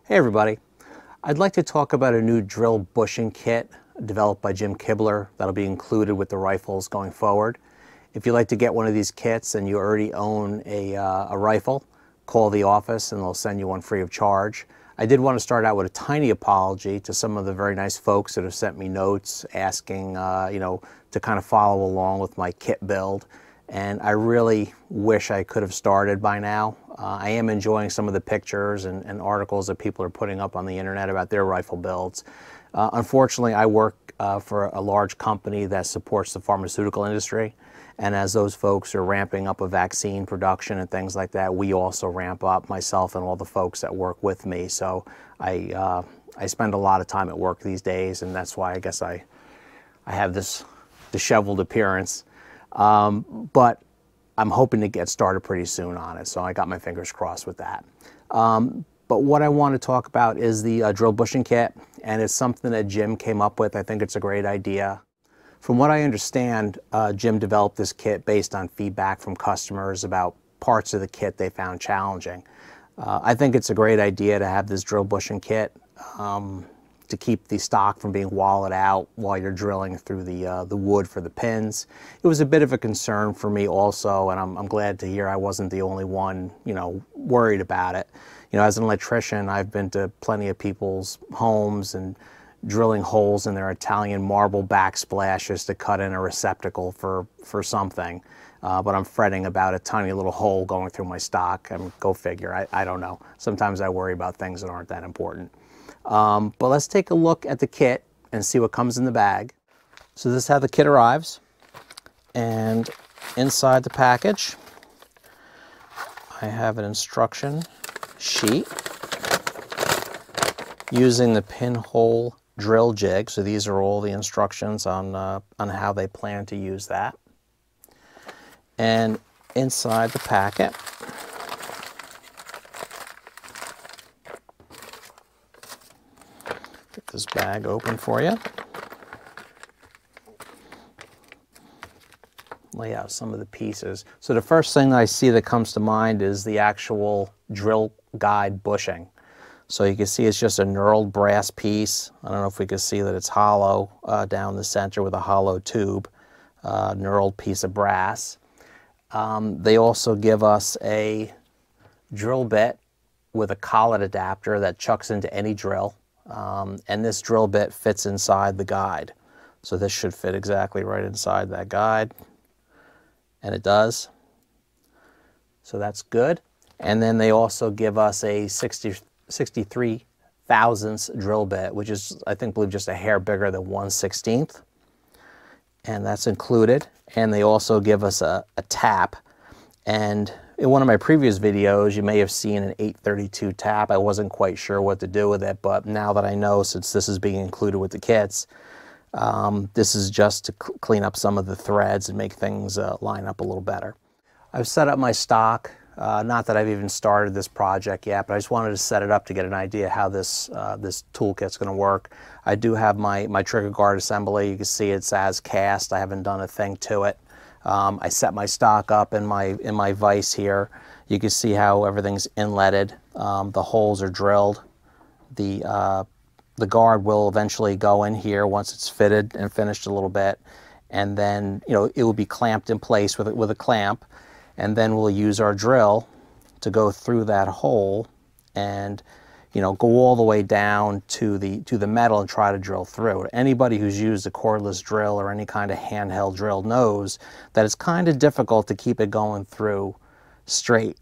Hey everybody, I'd like to talk about a new drill bushing kit developed by Jim Kibler that'll be included with the rifles going forward. If you'd like to get one of these kits and you already own a rifle, call the office and they'll send you one free of charge. I did want to start out with a tiny apology to some of the very nice folks that have sent me notes asking to kind of follow along with my kit build. And I really wish I could have started by now. I am enjoying some of the pictures and articles that people are putting up on the internet about their rifle builds. Unfortunately, I work for a large company that supports the pharmaceutical industry. And as those folks are ramping up a vaccine production and things like that, we also ramp up, myself and all the folks that work with me. So I spend a lot of time at work these days, and that's why I guess I have this disheveled appearance. But I'm hoping to get started pretty soon on it, so I got my fingers crossed with that. But what I want to talk about is the drill bushing kit, and it's something that Jim came up with. I think it's a great idea. From what I understand, Jim developed this kit based on feedback from customers about parts of the kit they found challenging. I think it's a great idea to have this drill bushing kit to keep the stock from being wallowed out while you're drilling through the wood for the pins. It was a bit of a concern for me also, and I'm glad to hear I wasn't the only one, worried about it. As an electrician, I've been to plenty of people's homes and drilling holes in their Italian marble backsplashes to cut in a receptacle for something. But I'm fretting about a tiny little hole going through my stock. Go figure, I don't know. Sometimes I worry about things that aren't that important. But let's take a look at the kit and see what comes in the bag. So this is how the kit arrives. And inside the package, I have an instruction sheet using the pinhole drill jig. So these are all the instructions on how they plan to use that. And inside the packet, get this bag open for you. Lay out some of the pieces. So the first thing I see that comes to mind is the actual drill guide bushing. So you can see it's just a knurled brass piece. I don't know if we can see that it's hollow down the center with a hollow tube, knurled piece of brass. They also give us a drill bit with a collet adapter that chucks into any drill. And this drill bit fits inside the guide. So this should fit exactly right inside that guide. And it does. So that's good. And then they also give us a 63 thousandths drill bit, which is, I believe just a hair bigger than 1/16. And that's included. And they also give us a tap. And in one of my previous videos, you may have seen an 832 tap. I wasn't quite sure what to do with it, but now that I know, since this is being included with the kits, this is just to clean up some of the threads and make things line up a little better. I've set up my stock. Not that I've even started this project yet, but I just wanted to set it up to get an idea how this toolkit's going to work. I do have my trigger guard assembly. You can see it's as cast. I haven't done a thing to it. I set my stock up in my vise here. You can see how everything's inletted. The holes are drilled. The guard will eventually go in here once it's fitted and finished a little bit, and then it will be clamped in place with a clamp. And then we'll use our drill to go through that hole and, go all the way down to the metal and try to drill through it. Anybody who's used a cordless drill or any kind of handheld drill knows that it's kind of difficult to keep it going through straight.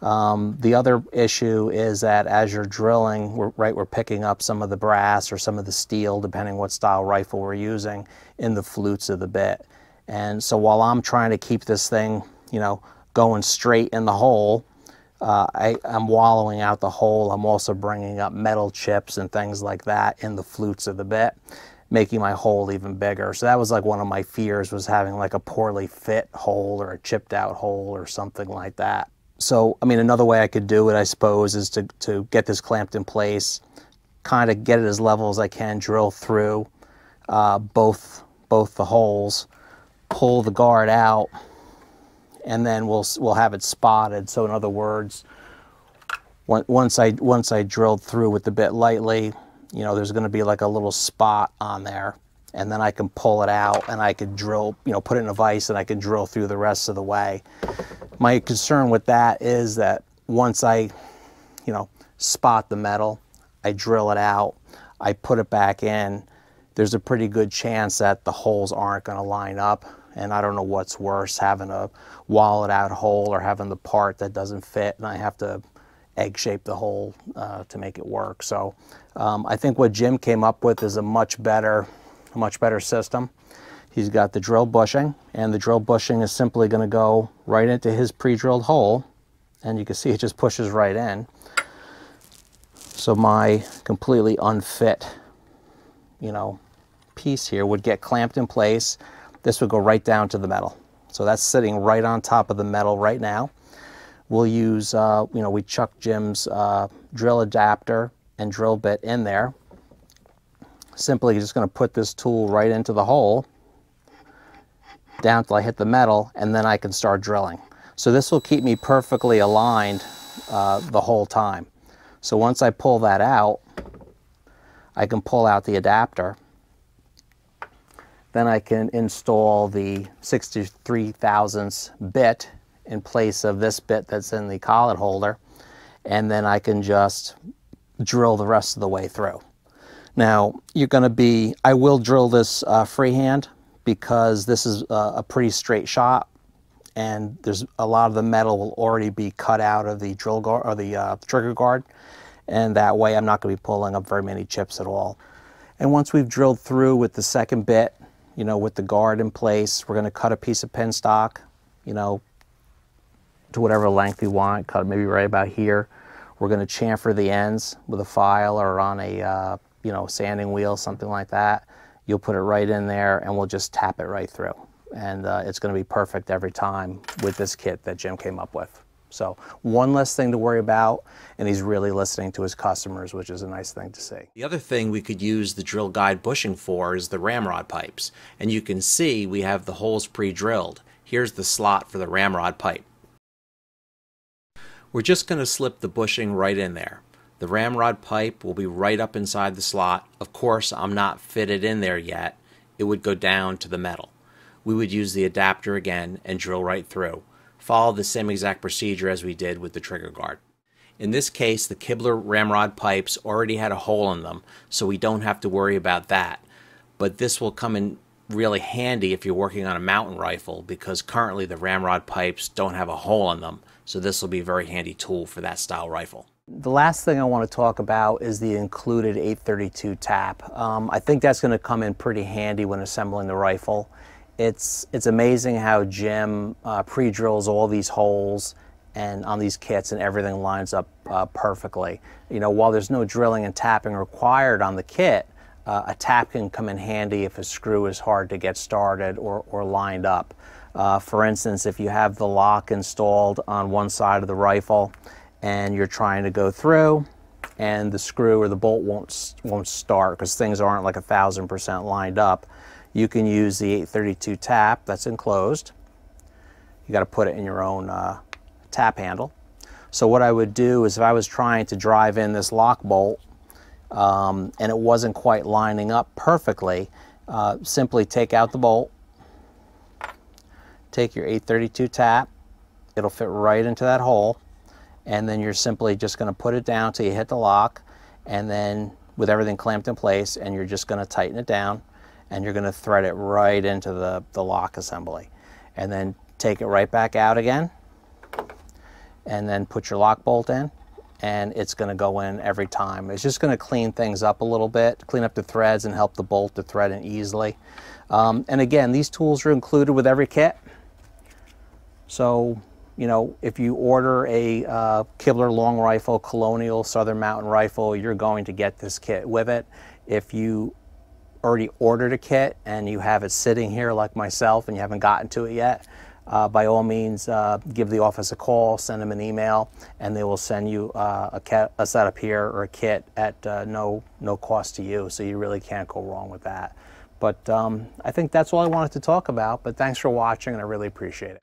The other issue is that as you're drilling, we're picking up some of the brass or some of the steel, depending what style rifle we're using, in the flutes of the bit. And so while I'm trying to keep this thing going straight in the hole, I'm wallowing out the hole. I'm also bringing up metal chips and things like that in the flutes of the bit, making my hole even bigger. So that was like one of my fears, was having like a poorly fit hole or a chipped out hole or something like that. So, another way I could do it, I suppose, is to get this clamped in place, kind of get it as level as I can, drill through both the holes, pull the guard out, and then we'll have it spotted. So in other words, Once I drilled through with the bit lightly, you know, there's going to be like a little spot on there, and then I can pull it out and I could drill, you know, put it in a vise and I can drill through the rest of the way. My concern with that is that once I, you know, spot the metal, I drill it out, I put it back in, there's a pretty good chance that the holes aren't going to line up. And I don't know what's worse, having a walled out hole or having the part that doesn't fit and I have to egg shape the hole to make it work. So I think what Jim came up with is a much better system. He's got the drill bushing, and the drill bushing is simply going to go right into his pre-drilled hole, and you can see it just pushes right in. So my completely unfit, you know, piece here would get clamped in place. This would go right down to the metal. So that's sitting right on top of the metal right now. We'll use, you know, we chuck Jim's drill adapter and drill bit in there. Simply just going to put this tool right into the hole, down till I hit the metal, and then I can start drilling. So this will keep me perfectly aligned the whole time. So once I pull that out, I can pull out the adapter. Then I can install the 63 thousandths bit in place of this bit that's in the collet holder, and then I can just drill the rest of the way through. Now, I will drill this freehand because this is a pretty straight shot, and there's a lot of the metal will already be cut out of the drill guard or the trigger guard, and that way I'm not going to be pulling up very many chips at all. And once we've drilled through with the second bit, you know, with the guard in place, we're going to cut a piece of pin stock, you know, to whatever length we want, cut it maybe right about here. We're going to chamfer the ends with a file or on a you know, sanding wheel, something like that. You'll put it right in there and we'll just tap it right through. And it's going to be perfect every time with this kit that Jim came up with. So one less thing to worry about, and he's really listening to his customers, which is a nice thing to see. The other thing we could use the drill guide bushing for is the ramrod pipes. And you can see we have the holes pre-drilled. Here's the slot for the ramrod pipe. We're just going to slip the bushing right in there. The ramrod pipe will be right up inside the slot. Of course, I'm not fitted in there yet. It would go down to the metal. We would use the adapter again and drill right through. Follow the same exact procedure as we did with the trigger guard. In this case, the Kibler ramrod pipes already had a hole in them, so we don't have to worry about that. But this will come in really handy if you're working on a mountain rifle, because currently the ramrod pipes don't have a hole in them, so this will be a very handy tool for that style rifle. The last thing I want to talk about is the included 832 tap. I think that's going to come in pretty handy when assembling the rifle. It's amazing how Jim pre-drills all these holes and on these kits, and everything lines up perfectly. You know, while there's no drilling and tapping required on the kit, a tap can come in handy if a screw is hard to get started or lined up. For instance, if you have the lock installed on one side of the rifle and you're trying to go through and the screw or the bolt won't start because things aren't like 1000% lined up, you can use the 832 tap that's enclosed. You got to put it in your own tap handle. So what I would do is, if I was trying to drive in this lock bolt and it wasn't quite lining up perfectly, simply take out the bolt, take your 832 tap, it'll fit right into that hole, and then you're simply just going to put it down till you hit the lock, and then with everything clamped in place, and you're just going to tighten it down, and you're going to thread it right into the lock assembly, and then take it right back out again, and then put your lock bolt in, and it's going to go in every time. It's just going to clean things up a little bit, clean up the threads and help the bolt to thread in easily. And again, these tools are included with every kit. So, you know, if you order a Kibler long rifle, Colonial, Southern Mountain rifle, you're going to get this kit with it. If you already ordered a kit and you have it sitting here like myself and you haven't gotten to it yet, by all means, give the office a call, send them an email, and they will send you a setup here or a kit at no cost to you, so you really can't go wrong with that. But I think that's all I wanted to talk about, but thanks for watching, and I really appreciate it.